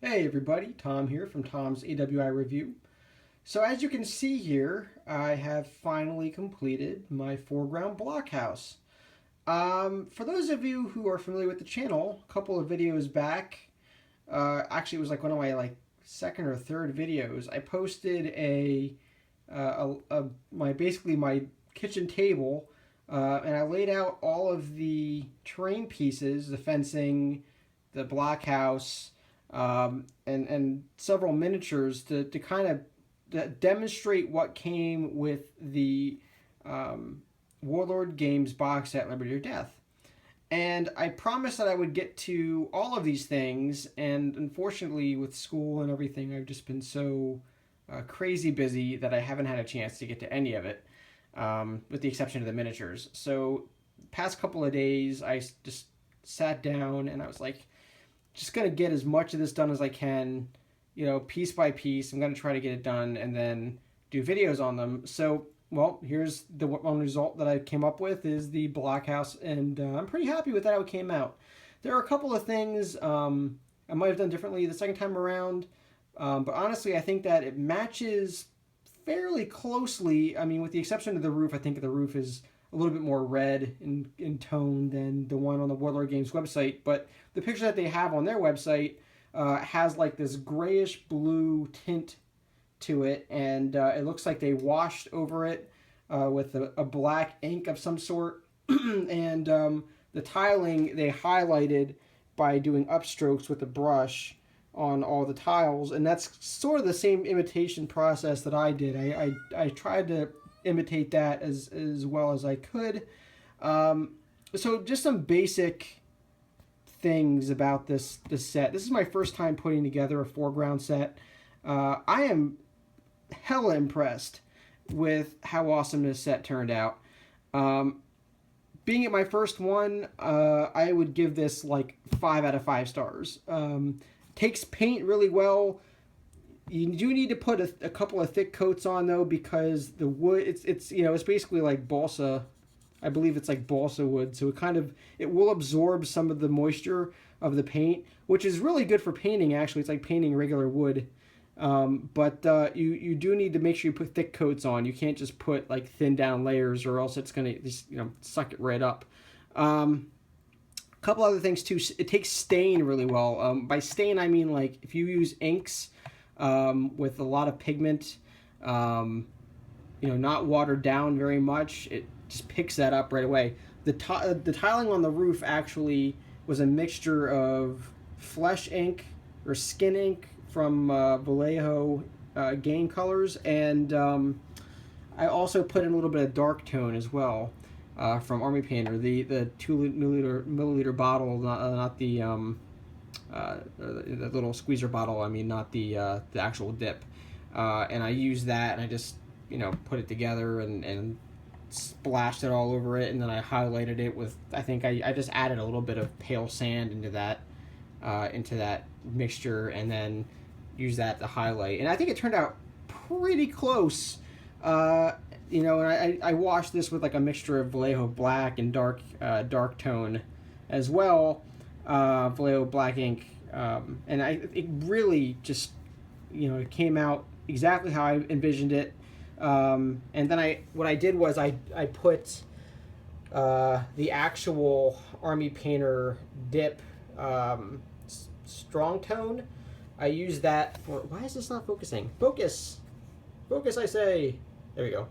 Hey everybody, Tom here from Tom's AWI Review. So as you can see here, I have finally completed my 4Ground Blockhouse. For those of you who are familiar with the channel, a couple of videos back, actually it was like one of my second or third videos, I posted basically my kitchen table, and I laid out all of the terrain pieces, the fencing, the blockhouse, and several miniatures to kind of demonstrate what came with the Warlord Games box set Liberty or Death. And I promised that I would get to all of these things, and unfortunately, with school and everything, I've just been so crazy busy that I haven't had a chance to get to any of it, with the exception of the miniatures. So, past couple of days, I just sat down and I was like, just gonna get as much of this done as I can, piece by piece. I'm gonna try to get it done and then do videos on them. So, well, here's the one result that I came up with is the Blockhouse, and I'm pretty happy with how it came out. There are a couple of things I might have done differently the second time around, but honestly, I think that it matches fairly closely. I mean, with the exception of the roof, I think the roof is a little bit more red in tone than the one on the Warlord Games website, but the picture that they have on their website has like this grayish blue tint to it, and it looks like they washed over it with a black ink of some sort, and the tiling they highlighted by doing upstrokes with a brush on all the tiles, and that's sort of the same imitation process that I did. I tried to imitate that as well as I could. So just some basic things about this set. This is my first time putting together a 4Ground set. I am hella impressed with how awesome this set turned out. Being it my first one, I would give this like 5 out of 5 stars. Takes paint really well. You do need to put a couple of thick coats on though, because the wood it's basically like balsa. I believe it's like balsa wood, so it will absorb some of the moisture of the paint, which is really good for painting. Actually, it's like painting regular wood. But you do need to make sure you put thick coats on. You can't just put like thin down layers, or else it's gonna just suck it right up. A couple other things too. It takes stain really well. By stain I mean like if you use inks with a lot of pigment, not watered down very much, it just picks that up right away. The tiling on the roof actually was a mixture of flesh ink or skin ink from Vallejo Game Colors, and I also put in a little bit of dark tone as well from Army Painter, the 2 milliliter bottle, not the little squeezer bottle. I mean, not the actual dip. And I used that, and I just put it together and splashed it all over it, and then I highlighted it with, I think I just added a little bit of pale sand into that mixture, and then use that to highlight. And I think it turned out pretty close. And I washed this with like a mixture of Vallejo black and dark tone as well, Vallejo black ink, and it really just it came out exactly how I envisioned it. And then what I did was I put the actual Army Painter dip strong tone. I used that for, why is this not focusing? Focus, I say. There we go.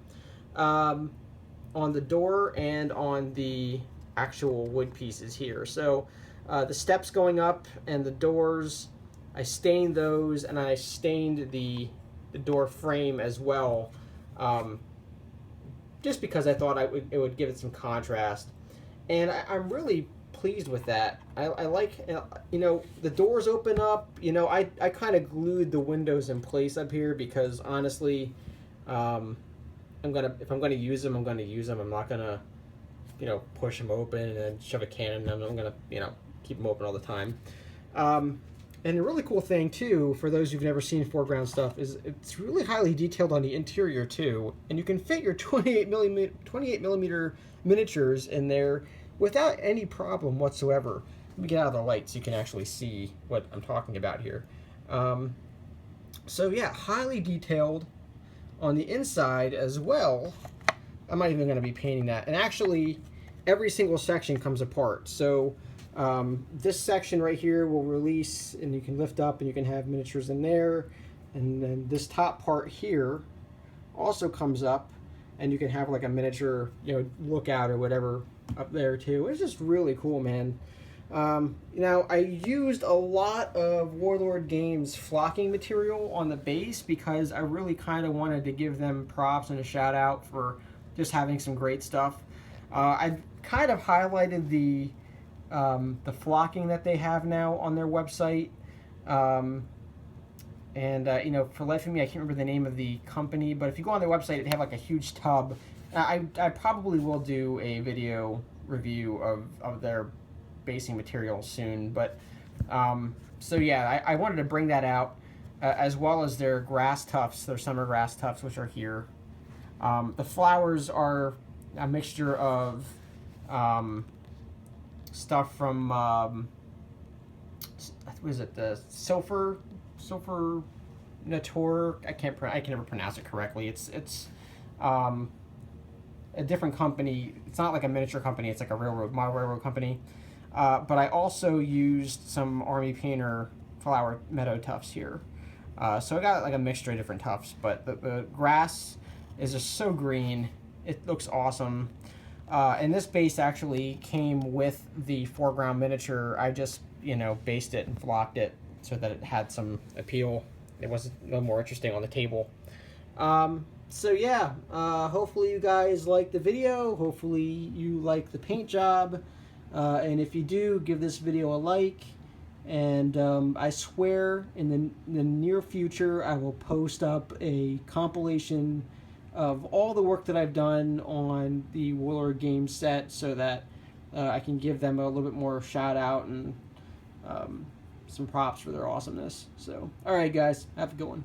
On the door and on the actual wood pieces here. So the steps going up and the doors, I stained those, and I stained the door frame as well, just because I thought it would give it some contrast. And I'm really pleased with that. I like, the doors open up. I kind of glued the windows in place up here because honestly, if I'm gonna use them, I'm gonna use them. I'm not gonna, push them open and then shove a can in them. I'm gonna, keep them open all the time. And a really cool thing too, for those who've never seen 4Ground stuff, is it's really highly detailed on the interior too, and you can fit your 28 millimeter miniatures in there without any problem whatsoever. Let me get out of the light so you can actually see what I'm talking about here. So yeah, highly detailed on the inside as well. I'm not even going to be painting that. And actually, every single section comes apart. So this section right here will release, and you can lift up and you can have miniatures in there. And then this top part here also comes up, and you can have like a miniature, lookout or whatever up there too. It's just really cool, man. Now, I used a lot of Warlord Games flocking material on the base because I really kind of wanted to give them props and a shout out for just having some great stuff. I've kind of highlighted the flocking that they have now on their website. For life of me, I can't remember the name of the company, but if you go on their website, they have like a huge tub. I probably will do a video review of their basing material soon, but so yeah, I wanted to bring that out, as well as their grass tufts, their summer grass tufts, which are here. The flowers are a mixture of stuff from what is it, the sulfur Nator? I can never pronounce it correctly. It's a different company. It's not like a miniature company. It's like a model railroad company. But I also used some Army Painter flower meadow tufts here. So I got like a mixture of different tufts. But the grass is just so green. It looks awesome. And this base actually came with the 4Ground miniature. I just, based it and flocked it so that it had some appeal. It was a little more interesting on the table. So yeah, hopefully you guys like the video. Hopefully you like the paint job. And if you do, give this video a like. And I swear in the near future, I will post up a compilation of all the work that I've done on the Warlord Games set so that I can give them a little bit more shout out and some props for their awesomeness. So, alright guys, have a good one.